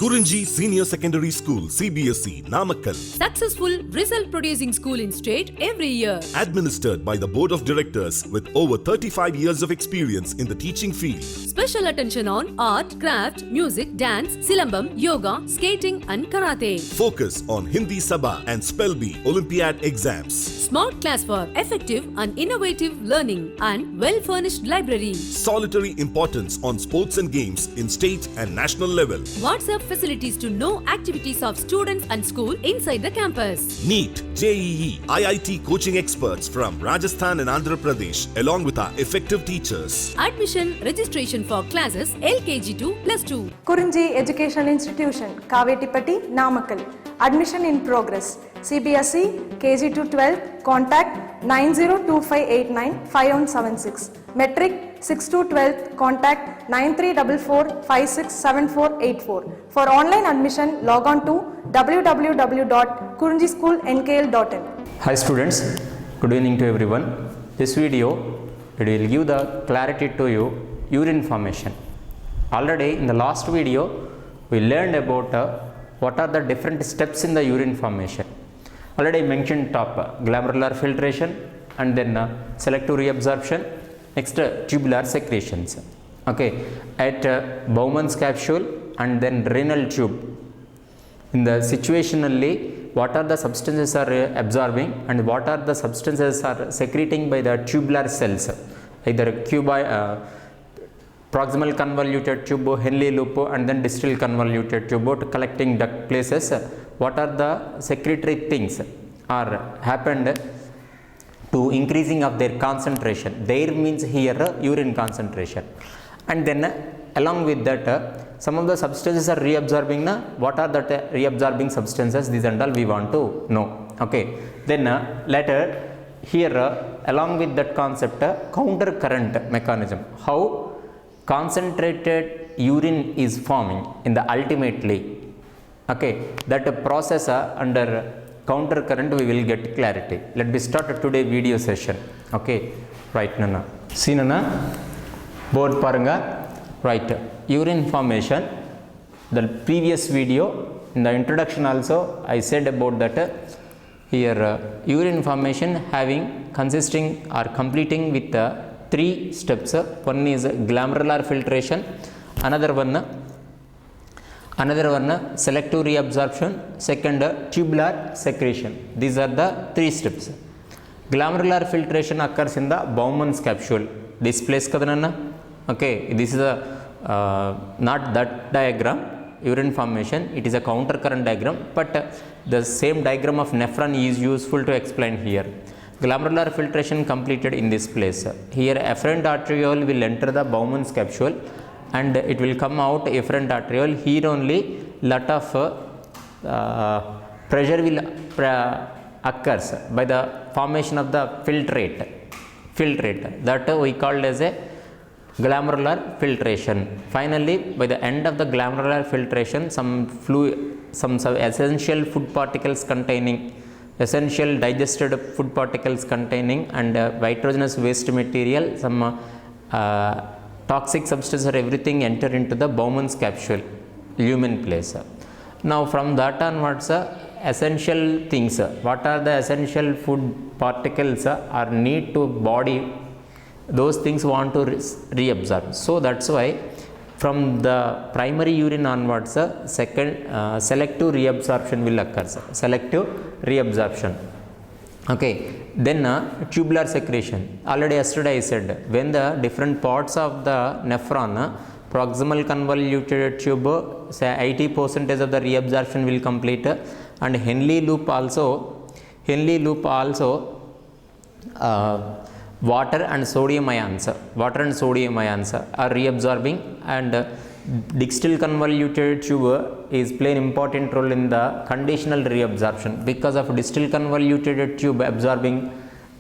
Kurinji Senior Secondary School, CBSE, Namakkal. Successful result producing school in state every year. Administered by the Board of Directors with over 35 years of experience in the teaching field. Special attention on art, craft, music, dance, silambam, yoga, skating and karate. Focus on Hindi Sabha and Spell Bee Olympiad exams. Smart class for effective and innovative learning and well-furnished library. Solitary importance on sports and games in state and national level. WhatsApp facilities to know activities of students and school inside the campus. NEET, JEE, IIT coaching experts from Rajasthan and Andhra Pradesh along with our effective teachers. Admission registration for classes LKG to +2. Kurinji Educational Institution, Kavetipatti, Namakkal. Admission in progress. CBSE, KG to 12, contact 9025895176. Metric 6 to 12, contact 9344567484. For online admission, log on to www.kurinjischoolnkl.in. Hi students, good evening to everyone. This video it will give the clarity to you urine formation. Already in the last video we learned about what are the different steps in the urine formation. Already mentioned top glomerular filtration and then selective reabsorption, next tubular secretions. Okay, at Bowman's capsule and then renal tube. In the situationally, what are the substances are absorbing and what are the substances are secreting by the tubular cells, either proximal convoluted tube, Henle loop and then distal convoluted tube to collecting duct places. What are the secretory things are happened to increasing of their concentration? There means here urine concentration, and then along with that some of the substances are reabsorbing. What are the reabsorbing substances? These and all we want to know. Okay, then later here along with that concept counter current mechanism, how concentrated urine is forming in the ultimately. Okay, that process under counter current we will get clarity. Let me start today video session. Okay, right nana see nana board paranga. Right, urine formation. The previous video in the introduction also I said about that here urine formation having consisting or completing with three steps. One is glomerular filtration, another one selective reabsorption, second tubular secretion. These are the three steps. Glomerular filtration occurs in the Bowman's capsule. This place kadanana. Okay, this is a not that diagram urine formation, it is a counter current diagram, but the same diagram of nephron is useful to explain here. Glomerular filtration completed in this place. Here afferent arteriole will enter the Bowman's capsule and it will come out efferent arteriole. Here only lot of pressure will occurs by the formation of the filtrate that we called as a glomerular filtration. Finally, by the end of the glomerular filtration, some essential food particles containing essential digested food particles containing and nitrogenous waste material, some toxic substance or everything enter into the Bowman's capsule lumen place. Now from that onwards essential things, what are the essential food particles are need to body, those things want to reabsorb. So that's why from the primary urine onwards second selective reabsorption will occur. Selective reabsorption. Okay, then tubular secretion. Already yesterday I said when the different parts of the nephron, proximal convoluted tube, say 80% of the reabsorption will complete, and Henle loop also water and sodium ions are reabsorbing, and distal convoluted tube is playing important role in the conditional reabsorption because of distal convoluted tube absorbing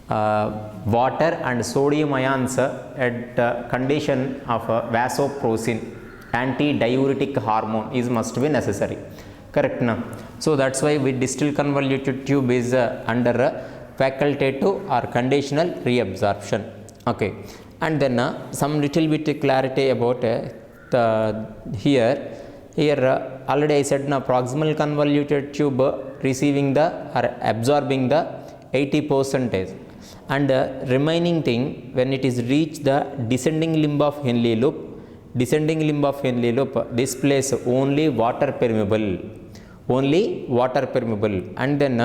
water and sodium ions at condition of vasopressin, anti-diuretic hormone is must be necessary. Correct na? So that's why with distal convoluted tube is under facultative or conditional reabsorption. Okay, and then some little bit clarity about the here Here already I said now proximal convoluted tube receiving the or absorbing the 80%, and remaining thing when it is reached the descending limb of Henle loop, this place only water permeable, and then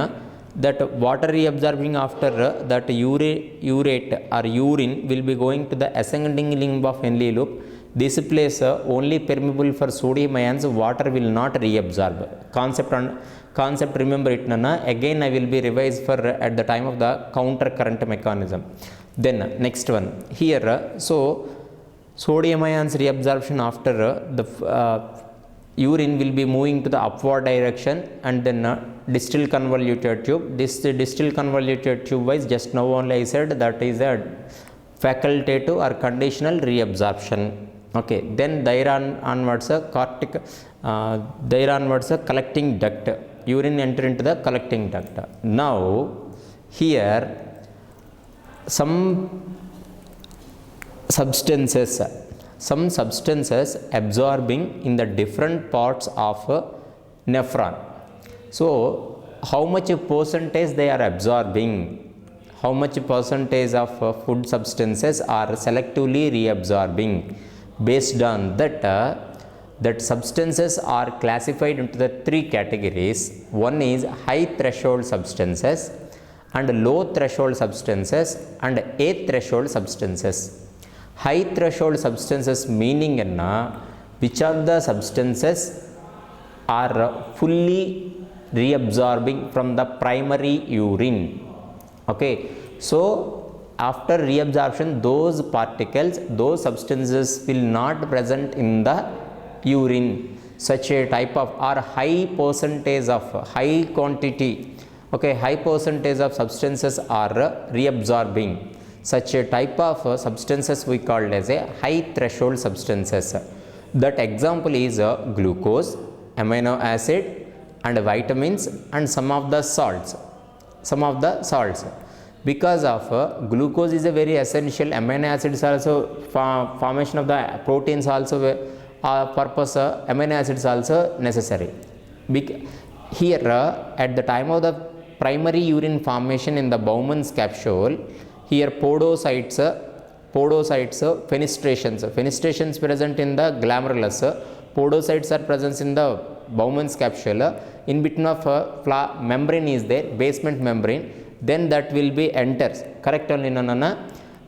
that water reabsorbing after that urate or urine will be going to the ascending limb of Henle loop. This place only permeable for sodium ions, water will not reabsorb. Concept remember it, Nana. Again I will be revised for at the time of the counter current mechanism. Then next one here, so sodium ions reabsorption after the urine will be moving to the upward direction, and then distal convoluted tube. This distal convoluted tube wise just now only I said that is a facultative or conditional reabsorption. Okay, then there onwards a collecting duct. Urine enter into the collecting duct. Now here some substances absorbing in the different parts of nephron. So how much percentage they are absorbing? How much percentage of food substances are selectively reabsorbing? Based on that, that substances are classified into the three categories. One is high threshold substances, and low threshold substances, and a threshold substances. High threshold substances meaning which are the substances are fully reabsorbing from the primary urine. Okay, so after reabsorption, those particles, those substances will not present in the urine. Such a type of or high percentage of high quantity, okay, high percentage of substances are reabsorbing. Such a type of substances we called as a high threshold substances. That example is glucose, amino acid, and vitamins, and some of the salts. Because of glucose is a very essential, amino acids also formation of the proteins also purpose, amino acids also necessary. Here at the time of the primary urine formation in the Bowman's capsule, here podocytes, fenestrations present in the glomerulus, podocytes are present in the Bowman's capsule. In between of membrane is there, basement membrane. Then that will be enters, correct only, no,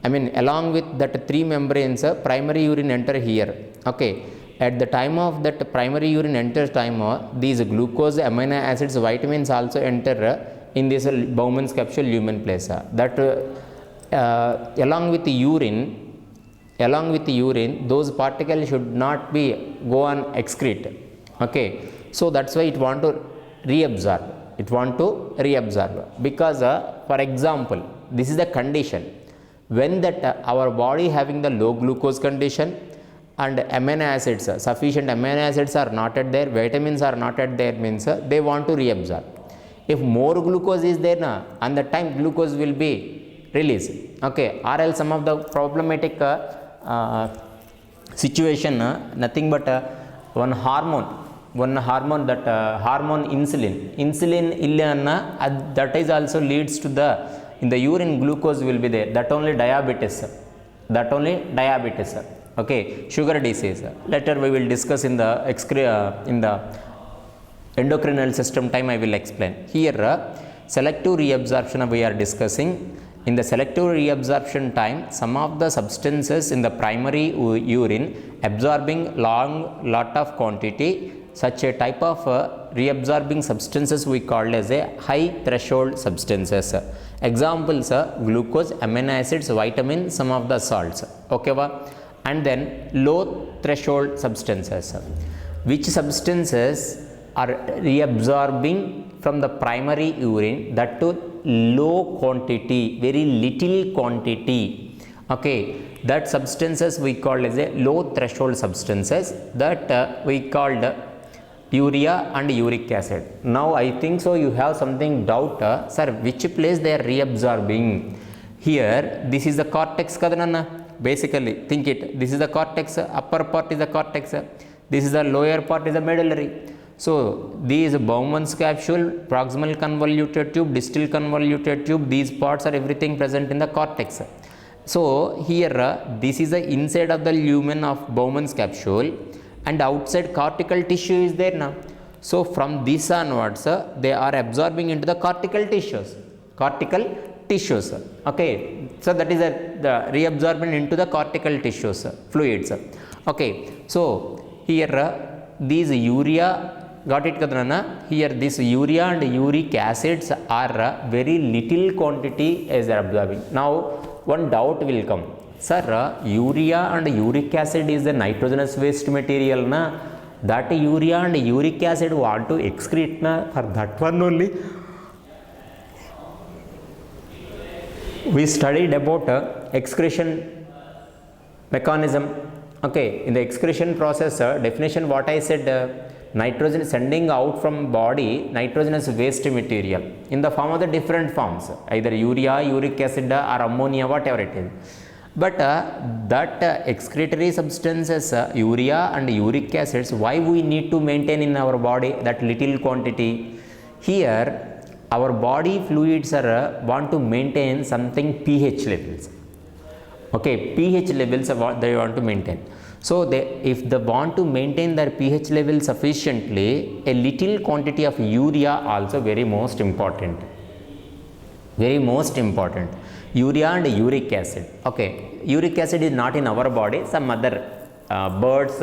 I mean along with that three membranes, primary urine enter here. Okay, at the time of that primary urine enters time, these glucose, amino acids, vitamins also enter in this Bowman's capsule lumen place. That along with the urine, those particles should not be go on excrete. Okay, so that's why it want to reabsorb. Because for example, this is the condition when that our body having the low glucose condition and amino acids, sufficient amino acids are not at there, vitamins are not at there, means they want to reabsorb. If more glucose is there na, and the time glucose will be released. Okay, or else some of the problematic situation, nothing but one hormone that hormone insulin illa that is also leads to the in the urine glucose will be there, that only diabetes. Okay, sugar disease later we will discuss in the endocrinal system time. I will explain here. Selective reabsorption we are discussing. In the selective reabsorption time, some of the substances in the primary urine absorbing lot of quantity. Such a type of reabsorbing substances we called as a high threshold substances. Examples glucose, amino acids, vitamins, some of the salts. Okay, and then low threshold substances. Which substances are reabsorbing from the primary urine, that to low quantity, very little quantity. Okay, that substances we called as a low threshold substances, that we called urea and uric acid. Now I think so you have something doubt, sir, which place they are reabsorbing. Here this is the cortex kadanana. Basically think it, this is the cortex, upper part is the cortex, This is the lower part is the medullary. So these Bowman's capsule, proximal convoluted tube, distal convoluted tube, these parts are everything present in the cortex. So here this is the inside of the lumen of Bowman's capsule, and outside cortical tissue is there now. So from this onwards they are absorbing into the cortical tissues. Okay, so that is the reabsorbing into the cortical tissues fluids. Okay, so here these urea, got it kadana? Here this urea and uric acids are very little quantity as they are absorbing. Now one doubt will come, sir, urea and uric acid is the nitrogenous waste material na, that urea and uric acid want to excrete na, for that one only we studied about excretion mechanism. Okay, in the excretion process definition what I said, nitrogen sending out from body nitrogenous waste material in the form of the different forms, either urea, uric acid or ammonia, whatever it is. But that excretory substances urea and uric acids, why we need to maintain in our body that little quantity? Here our body fluids are want to maintain something pH levels. Okay, pH levels are what they want to maintain. So if they want to maintain their pH level sufficiently, a little quantity of urea also very most important. Urea and uric acid. Okay, uric acid is not in our body, some other birds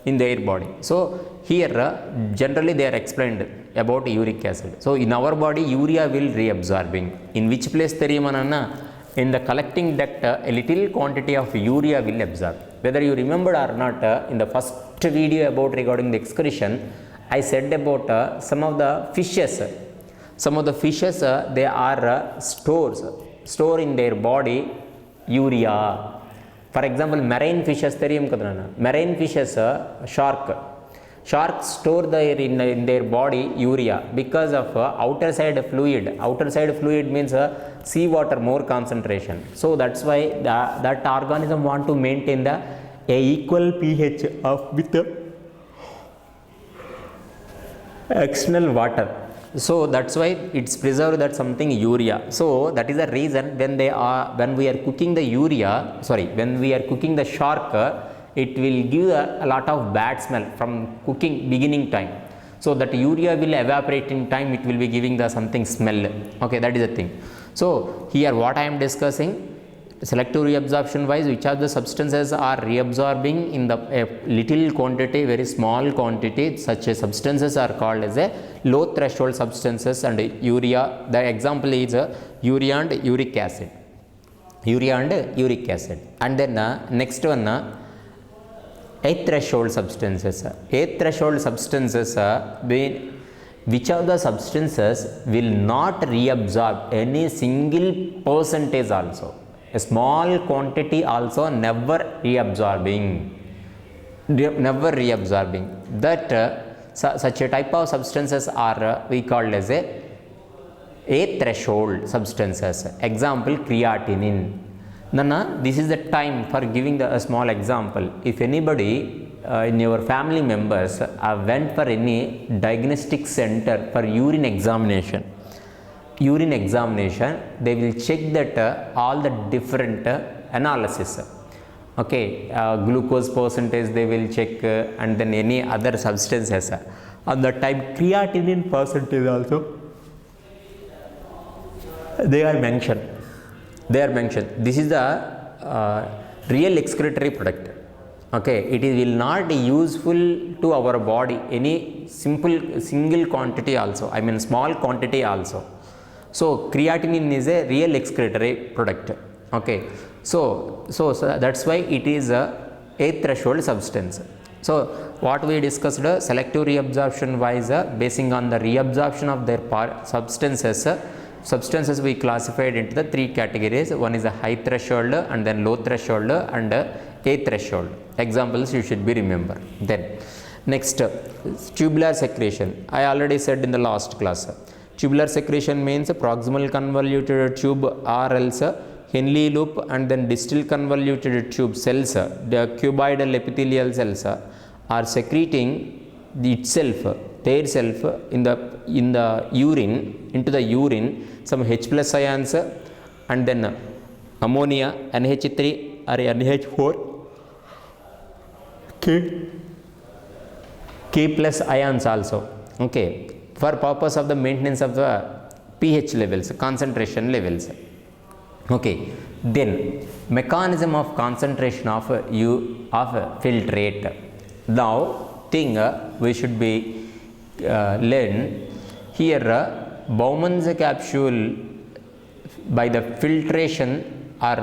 in their body. So here generally they are explained about uric acid. So in our body urea will reabsorbing. In which place theriyumanana? In the collecting duct a little quantity of urea will absorb. Whether you remembered or not, in the first video about regarding the excretion, I said about some of the fishes. They are store in their body urea. For example, marine fishes theriyum kadana. Marine fishes, sharks store in their body urea because of outer side fluid. Outer side fluid means sea water more concentration. So that's why that organism want to maintain a equal pH of with the external water. So that's why it's preserved that something urea. So that is the reason when we are cooking the shark, it will give a lot of bad smell from cooking beginning time. So that urea will evaporate in time, it will be giving the something smell. Okay, that is the thing. So here what I am discussing, selective reabsorption wise, which of the substances are reabsorbing in the little quantity, very small quantity, such as substances are called as a low threshold substances. And urea, the example is urea and uric acid. And then next one, eighth threshold substances. Which of the substances will not reabsorb any single percentage also. A small quantity also never reabsorbing. That such a type of substances are we called as a threshold substances. Example, creatinine. Nana, this is the time for giving a small example. If anybody in your family members went for any diagnostic center for urine examination, they will check that all the different analysis. Okay, glucose percentage they will check, and then any other substances. On the time creatinine percentage also they are mentioned. This is the real excretory product. Okay, it will not be useful to our body any single quantity also, I mean small quantity also. So creatinine is a real excretory product. Okay, so that's why it is a threshold substance. So what we discussed, selective reabsorption wise, basing on the reabsorption of their substances we classified into the three categories. One is a high threshold, and then low threshold, and a threshold. Examples you should be remember. Then next, tubular secretion. I already said in the last class. Tubular secretion means proximal convoluted tube or else Henle loop and then distal convoluted tube cells, the cuboidal epithelial cells are secreting their self in the urine, into the urine, some H plus ions and then ammonia, NH3 or NH4, K plus ions also, okay, for purpose of the maintenance of the pH levels, concentration levels. Okay, then mechanism of concentration of filtrate. Now thing we should be learn here, Bowman's capsule, by the filtration or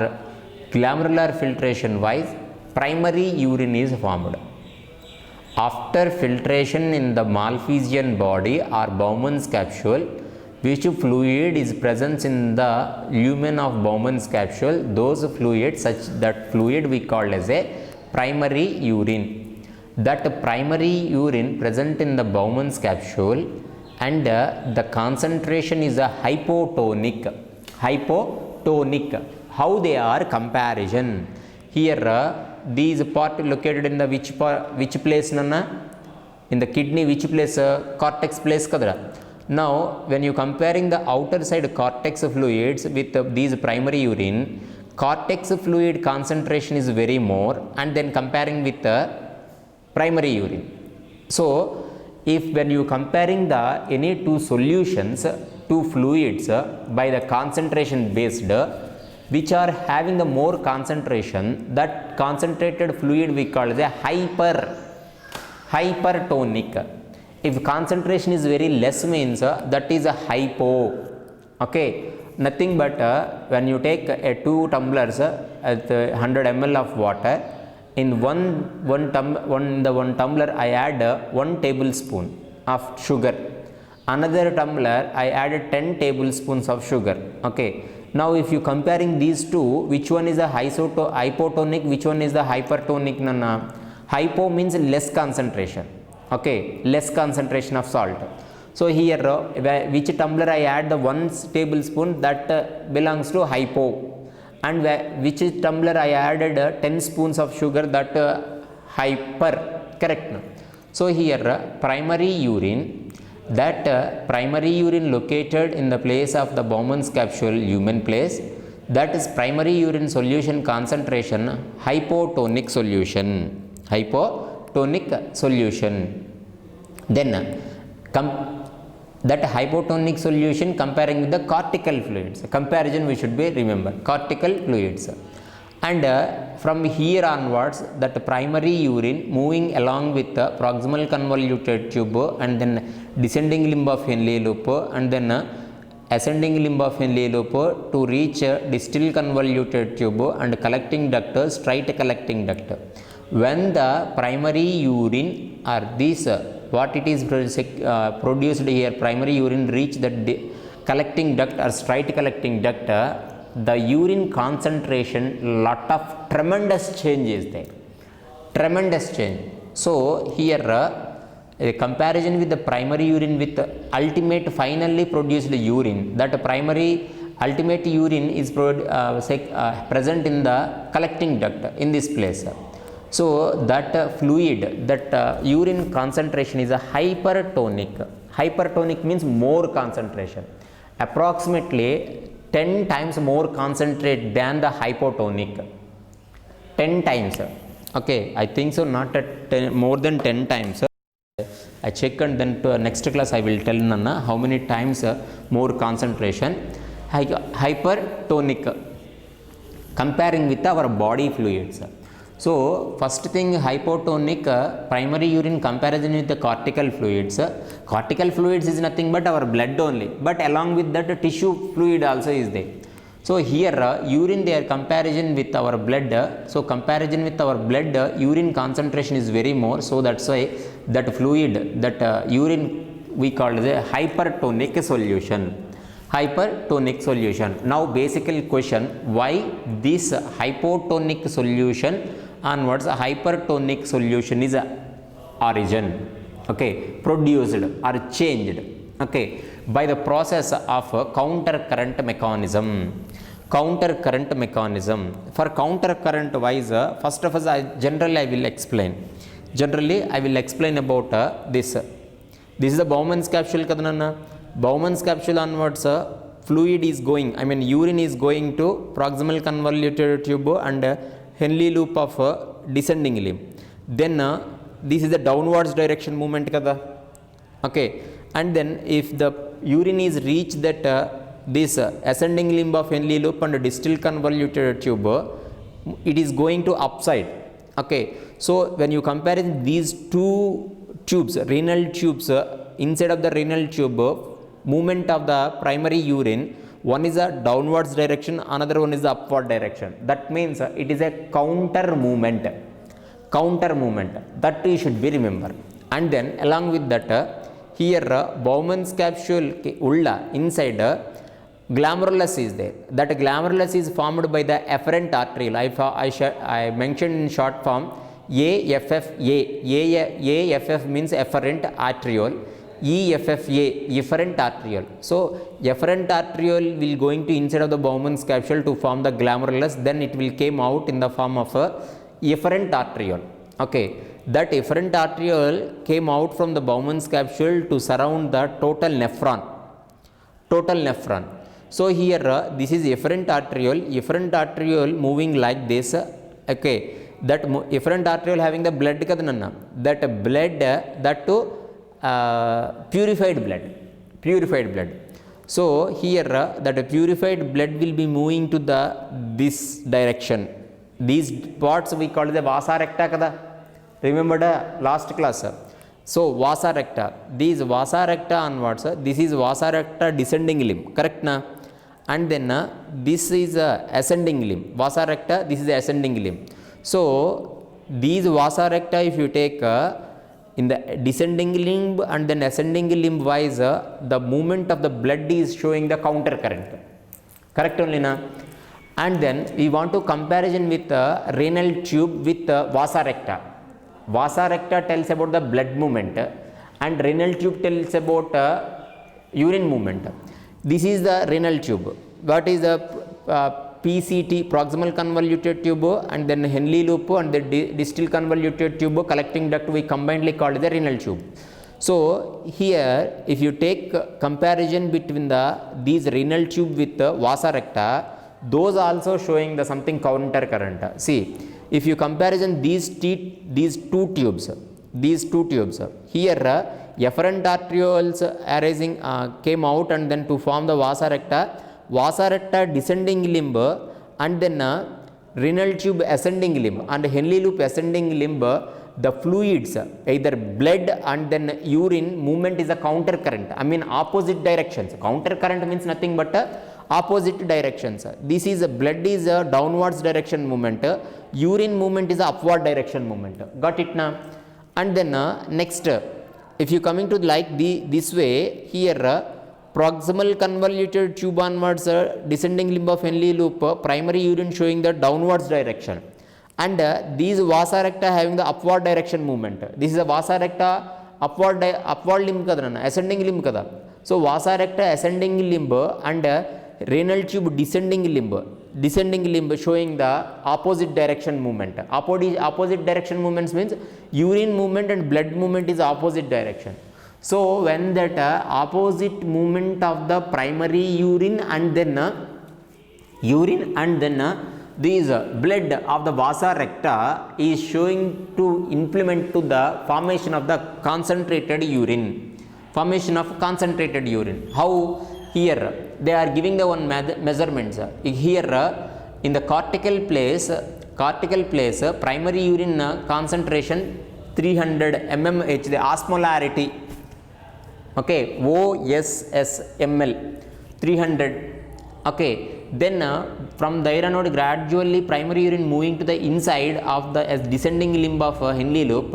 glomerular filtration wise, primary urine is formed. After filtration in the Malphizian body or Bowman's capsule, which fluid is present in the lumen of Bowman's capsule, those fluids, such that fluid we call as a primary urine. That primary urine present in the Bowman's capsule, and the concentration is a hypotonic. How they are comparison? Here these part located in the which place, Nana? In the kidney, which place? Cortex place kadra. Now when you comparing the outer side cortex fluids with these primary urine, cortex fluid concentration is very more, and then comparing with the primary urine. So if when you comparing the any two solutions, two fluids by the concentration based, which are having the more concentration, that concentrated fluid we call as a hypertonic. If concentration is very less, means that is a hypo. Okay, nothing but when you take 2 tumblers at 100 ml of water, in one tumbler I add 1 tablespoon of sugar, another tumbler I added 10 tablespoons of sugar. Okay, now if you comparing these two, which one is the hypotonic, which one is the hypertonic? Nana, hypo means less concentration. Okay, less concentration of salt. So here which tumbler I add the 1 tablespoon, that belongs to hypo, and which tumbler I added 10 spoons of sugar, that hyper. Correct. So here primary urine, that primary urine located in the place of the Bowman's capsule lumen place, that is primary urine solution concentration hypotonic solution. Then that hypotonic solution comparing with the cortical fluids, comparison we should be remember cortical fluids, and from here onwards that primary urine moving along with the proximal convoluted tube and then descending limb of Henle loop and then ascending limb of Henle loop to reach distal convoluted tube and collecting duct, straight collecting duct. When the primary urine or this what it is produced here, primary urine reach the collecting duct or straight collecting duct, the urine concentration, lot of tremendous change is there, tremendous change. So here a comparison with the primary urine with the ultimate finally produced urine, that primary ultimate urine is present in the collecting duct in this place. So that fluid, that urine concentration is a hypertonic. Hypertonic means more concentration, approximately 10 times more concentrate than the hypotonic. 10 times. Okay, I think so, not at 10, more than 10 times. I check, and then to next class I will tell Nana how many times more concentration. Hypertonic, comparing with our body fluids. So first thing, hypotonic, primary urine comparison with the cortical fluids. Cortical fluids is nothing but our blood only, but along with that tissue fluid also is there. So here urine, their comparison with our blood. So comparison with our blood, urine concentration is very more. So that's why that fluid, that urine we call as a hypertonic solution. Hypertonic solution. Now basic question, why this hypotonic solution onwards hypertonic solution is a origin, okay, produced or changed, okay, by the process of counter current mechanism. Counter current mechanism. For counter current wise, first of all generally I will explain. Generally, I will explain about this. This is the Bowman's capsule kadanana. Bowman's capsule onwards, fluid is going, I mean urine is going to proximal convoluted tube and Henle loop of descending limb. Then this is the downwards direction movement kada. Okay, and then if the urine is reached that this ascending limb of Henle loop and distal convoluted tube, it is going to upside. Okay, so when you compare these two tubes, renal tubes, inside of the renal tube, movement of the primary urine, one is a downwards direction, another one is the upward direction. That means it is a counter movement. Counter movement, that you should be remember. And then along with that, here Bowman's capsule ulla inside glomerulus is there. That glomerulus is formed by the efferent arteriole. I mentioned in short form AFFA. AFF means efferent arteriole. EFFA, efferent arteriole. So efferent arteriole will going to inside of the Bowman's capsule to form the glomerulus. Then it will came out in the form of a efferent arteriole. Okay, that efferent arteriole came out from the Bowman's capsule to surround the total nephron. Total nephron. So here this is efferent arteriole moving like this. Okay, that efferent arteriole having the blood kadanana. That blood, that to purified blood. So here that purified blood will be moving to this direction. These parts we call the vasa recta kada. Remember the last class. So vasa recta, these vasa recta onwards, this is vasa recta descending limb, correct na? And then this is ascending limb, vasa recta, this is the ascending limb. So these vasa recta, if you take in the descending limb and then ascending limb wise, the movement of the blood is showing the counter current, correct only na? And then we want to comparison with renal tube with vasa recta. Vasa recta tells about the blood movement and renal tube tells about urine movement. This is the renal tube. What is the PCT, proximal convoluted tube, and then Henle loop and the distal convoluted tube collecting duct we combinedly called the renal tube. So here if you take comparison between these renal tube with vasa recta, those also showing the something counter current. See, if you comparison these two tubes, here efferent arterioles arising came out and then to form the vasa recta descending limb, and then renal tube ascending limb and Henle loop ascending limb, the fluids either blood and then urine movement is a counter current, I mean opposite directions. Counter current means nothing but opposite directions. This is blood is a downwards direction movement, urine movement is a upward direction movement. Got it now? And then next, if you coming to like this way, here proximal convoluted tube onwards, descending limb of Henle loop, primary urine showing the downwards direction, and these vasa recta having the upward direction movement. This is a vasa recta upward limb kada, ascending limb kada. So vasa recta ascending limb and renal tube descending limb showing the opposite direction movement. Opposite direction movements means urine movement and blood movement is opposite direction. So when that opposite movement of the primary urine and then these blood of the vasa recta is showing to implement to the formation of the concentrated urine. How? Here they are giving the one measurements. Here in the cortical place, primary urine concentration 300 mmHg, the osmolarity. Okay, OSSml 300. Okay, then from there onward gradually primary urine moving to the inside of the descending limb of Henle loop,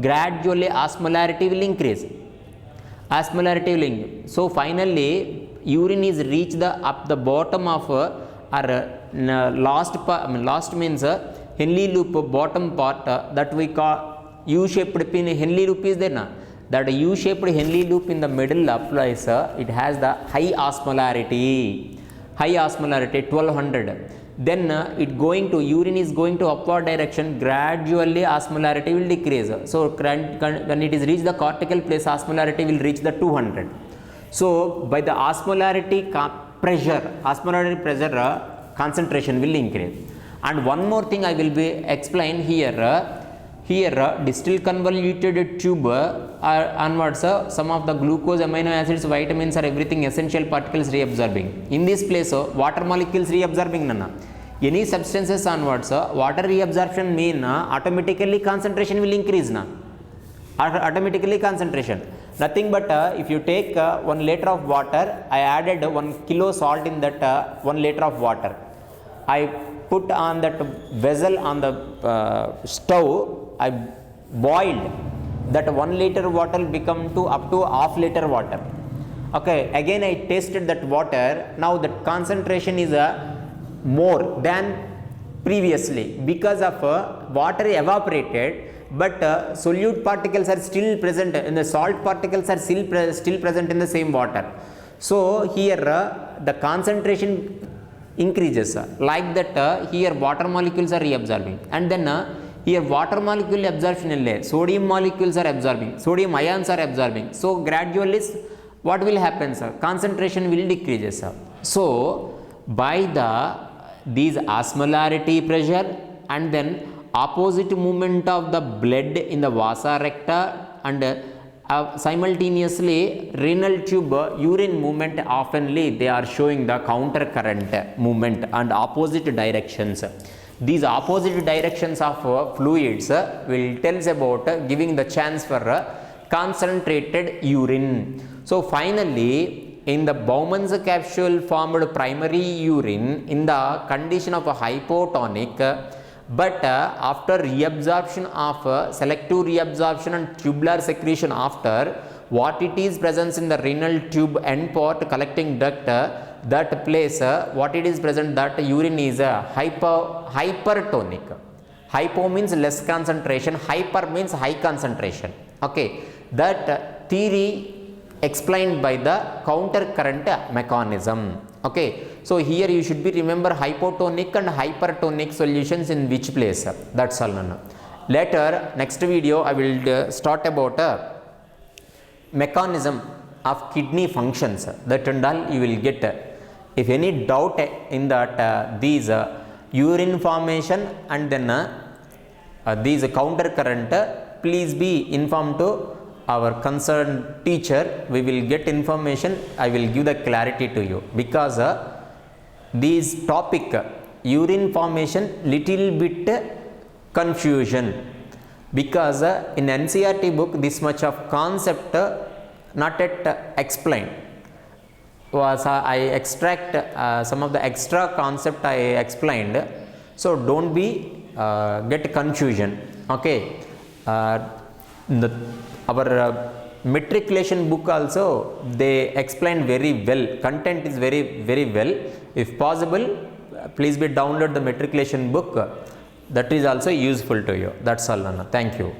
gradually osmolarity will increase. So finally urine is reached up the bottom of last means Henle loop bottom part, that we call U-shaped pin. Henle loop is there na? That U-shaped Henle loop in the middle applies, it has the high osmolarity 1200. then urine is going to upward direction, gradually osmolarity will decrease. So when it is reached the cortical place, osmolarity will reach the 200. So by the osmolarity pressure concentration will increase. And one more thing I will be explain here. Distal convoluted tube onwards, some of the glucose, amino acids, vitamins, or everything essential particles reabsorbing. In this place, water molecules reabsorbing nana. Any substances onwards, water reabsorption mean automatically concentration will increase na. Automatically concentration. Nothing but if you take 1 liter of water, I added 1 kilo salt in that 1 liter of water. I put on that vessel on the stove, I boiled that 1 liter water become to up to half liter water. Okay, again I tasted that water. Now that concentration is more than previously because of water evaporated, but solute particles are still present, and the salt particles are still present in the same water. So here the concentration increases, like that here water molecules are reabsorbing, and then here water molecule absorption ille sodium molecules are absorbing, sodium ions are absorbing. So gradually what will happen, sir? Concentration will decrease, sir. So by these osmolarity pressure and then opposite movement of the blood in the vasa recta and simultaneously renal tube urine movement, oftenly they are showing the counter current movement and opposite directions. These opposite directions of fluids will tell us about giving the chance for concentrated urine. So finally, in the Bowman's capsule formed primary urine in the condition of a hypotonic, but after reabsorption of selective reabsorption and tubular secretion after, what it is presence in the renal tube end part collecting duct, that place what it is present, that urine is hypertonic. Hypo means less concentration, hyper means high concentration. Okay, that theory explained by the counter current mechanism. Okay, so here you should be remember hypotonic and hypertonic solutions in which place. That's all. Later next video I will start about mechanism of kidney functions. That and all you will get. If any doubt in that these urine formation and then these counter current, please be informed to our concerned teacher. We will get information. I will give the clarity to you, because these topic urine formation little bit confusion, because in NCERT book this much of concept not yet explained. Was I extract some of the extra concept I explained, so don't be get confusion. Okay, our matriculation book also they explain very well, content is very well. If possible, please be download the matriculation book, that is also useful to you. That's all, Nana. Thank you.